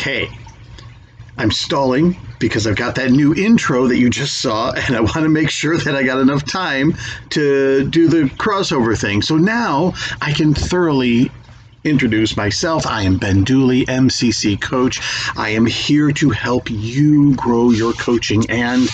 Okay, I'm stalling because I've got that new intro that you just saw, and I want to make sure that I got enough time to do the crossover thing. So now I can thoroughly introduce myself. I am Ben Dooley, MCC coach. I am here to help you grow your coaching. And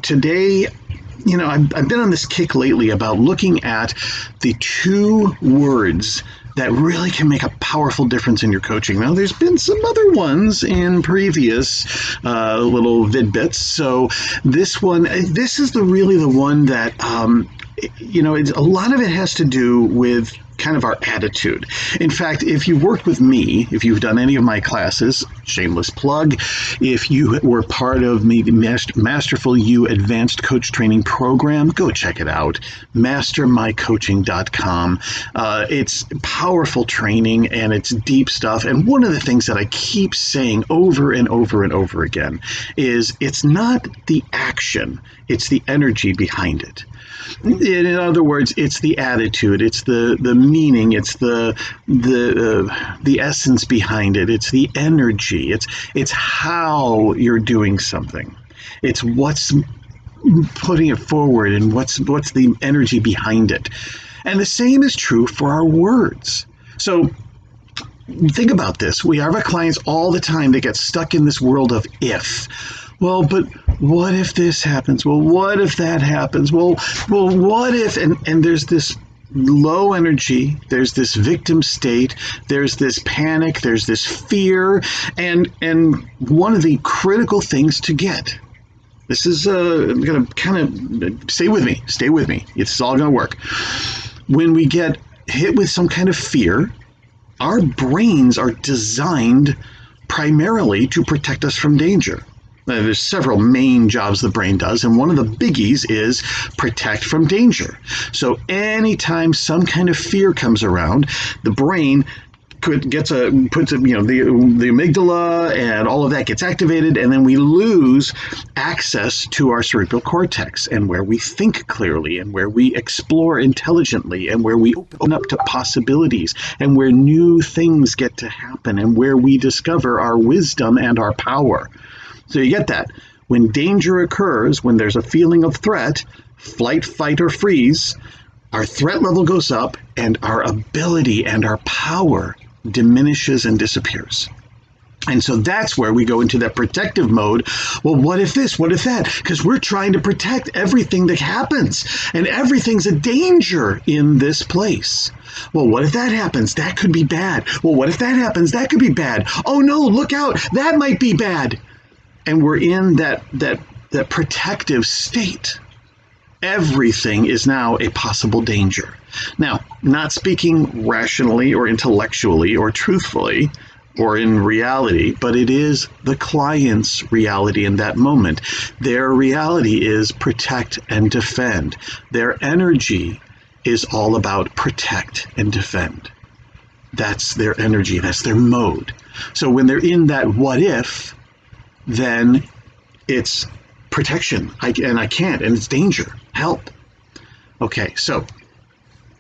today, I've been on this kick lately about looking at the two words that really can make a powerful difference in your coaching. Now, there's been some other ones in previous little vidbits. So this is really the one that, a lot of it has to do with kind of our attitude. In fact, if you've worked with me, if you've done any of my classes, shameless plug, if you were part of the Masterful You Advanced Coach Training Program, go check it out, mastermycoaching.com. It's powerful training and it's deep stuff. And one of the things that I keep saying over and over and over again is it's not the action, it's the energy behind it. In other words, it's the attitude, it's the meaning, it's the essence behind it, it's the energy, it's how you're doing something, it's what's putting it forward and what's the energy behind it. And the same is true for our words. So think about this. We have our clients all the time that get stuck in this world of if. Well, but what if this happens? Well, what if that happens? Well, what if? And there's this low energy, there's this victim state, there's this panic, there's this fear, and one of the critical things to get. This is I'm going to kind of stay with me. It's all going to work. When we get hit with some kind of fear, our brains are designed primarily to protect us from danger. There's several main jobs the brain does, and one of the biggies is protect from danger. So anytime some kind of fear comes around, the brain puts the amygdala and all of that gets activated, and then we lose access to our cerebral cortex and where we think clearly and where we explore intelligently and where we open up to possibilities and where new things get to happen and where we discover our wisdom and our power. So you get that. When danger occurs, when there's a feeling of threat, flight, fight, or freeze, our threat level goes up and our ability and our power diminishes and disappears. And so that's where we go into that protective mode. Well, what if this? What if that? Because we're trying to protect everything that happens, and everything's a danger in this place. Well, what if that happens? That could be bad. Well, what if that happens? That could be bad. Oh no, look out, that might be bad. And we're in that protective state. Everything is now a possible danger. Now, not speaking rationally or intellectually or truthfully or in reality, but it is the client's reality in that moment. Their reality is protect and defend. Their energy is all about protect and defend. That's their energy, that's their mode. So when they're in that what if, then it's protection. I can't, and it's danger. Help. Okay, so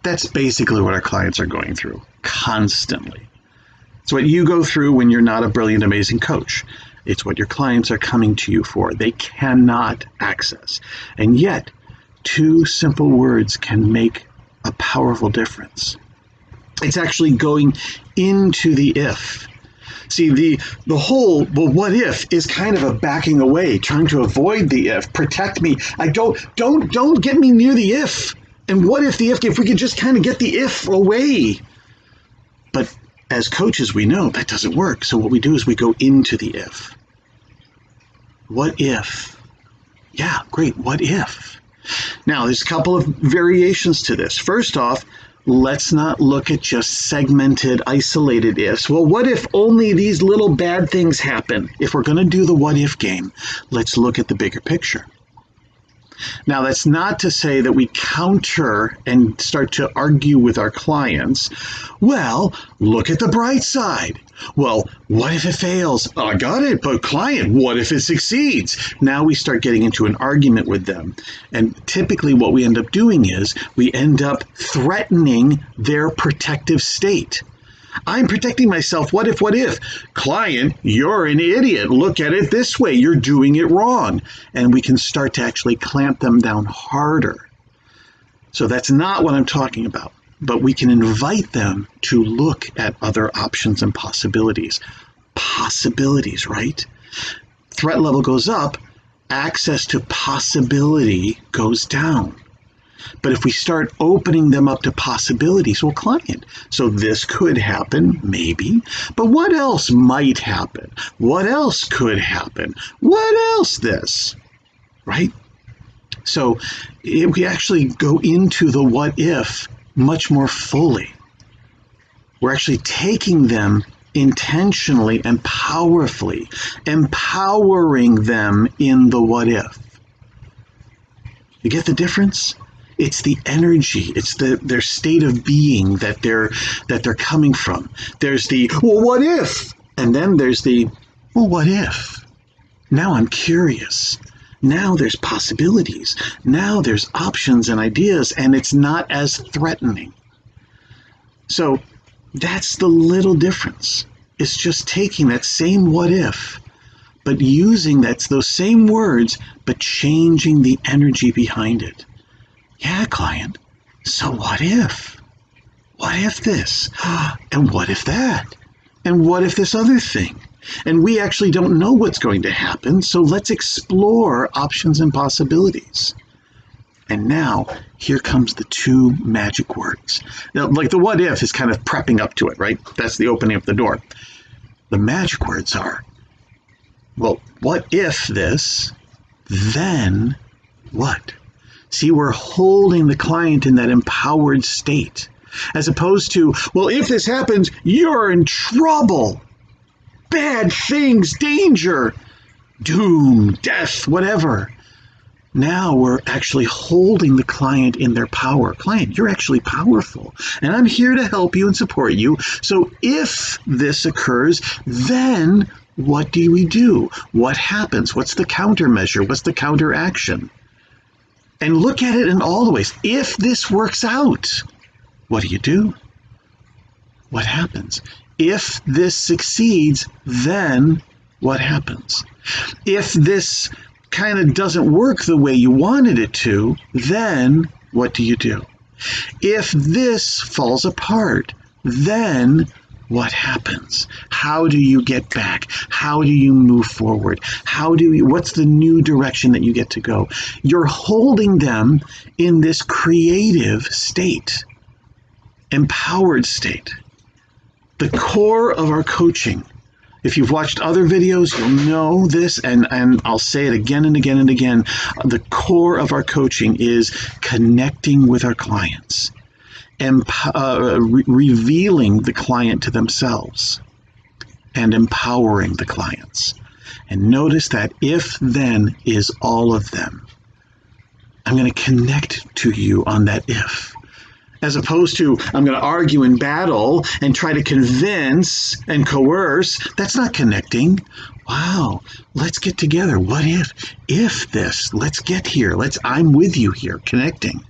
that's basically what our clients are going through constantly. It's what you go through when you're not a brilliant, amazing coach. It's what your clients are coming to you for. They cannot access. And yet, two simple words can make a powerful difference. It's actually going into the if. See, the whole, well, what if is kind of a backing away, trying to avoid the if, protect me. Don't get me near the if. And what if if we could just kind of get the if away? But as coaches, we know that doesn't work. So what we do is we go into the if. What if? Yeah, great. What if? Now, there's a couple of variations to this. First off, let's not look at just segmented, isolated ifs. Well, what if only these little bad things happen? If we're going to do the what if game, let's look at the bigger picture. Now, that's not to say that we counter and start to argue with our clients. Well, look at the bright side. Well, what if it fails? Oh, I got it, but client, what if it succeeds? Now we start getting into an argument with them. And typically what we end up doing is we end up threatening their protective state. I'm protecting myself. What if, what if? Client, you're an idiot. Look at it this way. You're doing it wrong. And we can start to actually clamp them down harder. So that's not what I'm talking about. But we can invite them to look at other options and possibilities. Possibilities, right? Threat level goes up, access to possibility goes down. But if we start opening them up to possibilities, well, client, so this could happen, maybe, but what else might happen? What else could happen? What else this? Right? So if we actually go into the what if much more fully, we're actually taking them intentionally and powerfully, empowering them in the what if. You get the difference? It's the energy, it's their state of being that they're coming from. There's the, well, what if? And then there's the, well, what if? Now I'm curious. Now there's possibilities. Now there's options and ideas, and it's not as threatening. So that's the little difference. It's just taking that same what if, but using those same words, but changing the energy behind it. Yeah, client. So what if? What if this? And what if that? And what if this other thing? And we actually don't know what's going to happen, so let's explore options and possibilities. And now, here comes the two magic words. Now, like the what if is kind of prepping up to it, right? That's the opening of the door. The magic words are, well, what if this, then what? See, we're holding the client in that empowered state, as opposed to, well, if this happens, you're in trouble. Bad things, danger, doom, death, whatever. Now we're actually holding the client in their power. Client, you're actually powerful, and I'm here to help you and support you. So if this occurs, then what do we do? What happens? What's the countermeasure? What's the counteraction? And look at it in all the ways. If this works out, what do? What happens? If this succeeds, then what happens? If this kind of doesn't work the way you wanted it to, then what do? If this falls apart, then what happens? How do you get back? How do you move forward? What's the new direction that you get to go? You're holding them in this creative state, empowered state. The core of our coaching, if you've watched other videos, you'll know this, and I'll say it again and again and again. The core of our coaching is connecting with our clients, and revealing the client to themselves, and empowering the clients. And notice that if then is all of them. I'm going to connect to you on that if. As opposed to, I'm going to argue and battle and try to convince and coerce. That's not connecting. Wow, let's get together. What if this, let's get here. I'm with you here, connecting.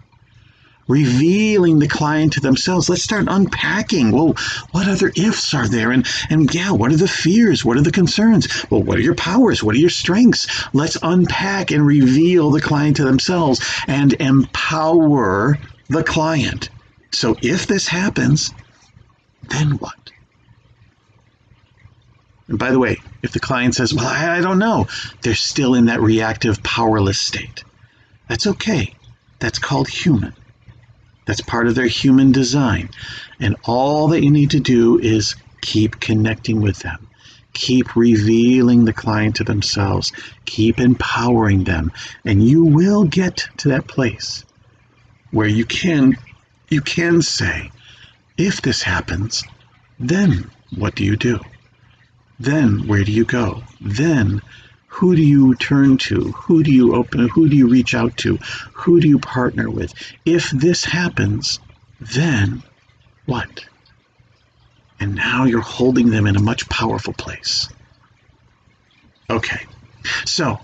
Revealing the client to themselves. Let's start unpacking. Well, what other ifs are there? And yeah, what are the fears? What are the concerns? Well, what are your powers? What are your strengths? Let's unpack and reveal the client to themselves and empower the client. So if this happens, then what? And by the way, if the client says, well, I don't know, they're still in that reactive, powerless state. That's okay. That's called human. That's part of their human design. And all that you need to do is keep connecting with them. Keep revealing the client to themselves. Keep empowering them. And you will get to that place where you can say, if this happens, then what do? Then where do you go? Then who do you turn to? Who do you open? Who do you reach out to? Who do you partner with? If this happens, then what? And now you're holding them in a much powerful place. Okay, so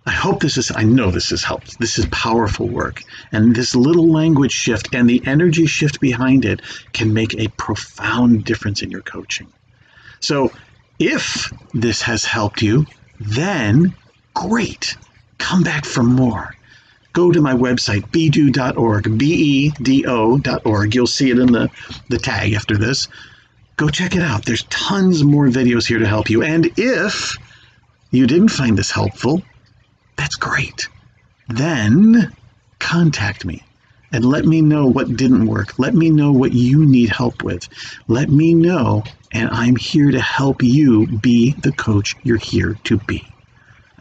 I know this has helped. This is powerful work. And this little language shift and the energy shift behind it can make a profound difference in your coaching. So if this has helped you, then great. Come back for more. Go to my website, bedo.org, bedo.org. You'll see it in the tag after this. Go check it out. There's tons more videos here to help you. And if you didn't find this helpful, that's great. Then contact me and let me know what didn't work. Let me know what you need help with. Let me know, and I'm here to help you be the coach you're here to be.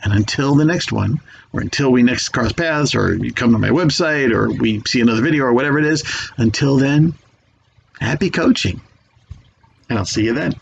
And until the next one, or until we next cross paths, or you come to my website, or we see another video, or whatever it is, until then, happy coaching. And I'll see you then.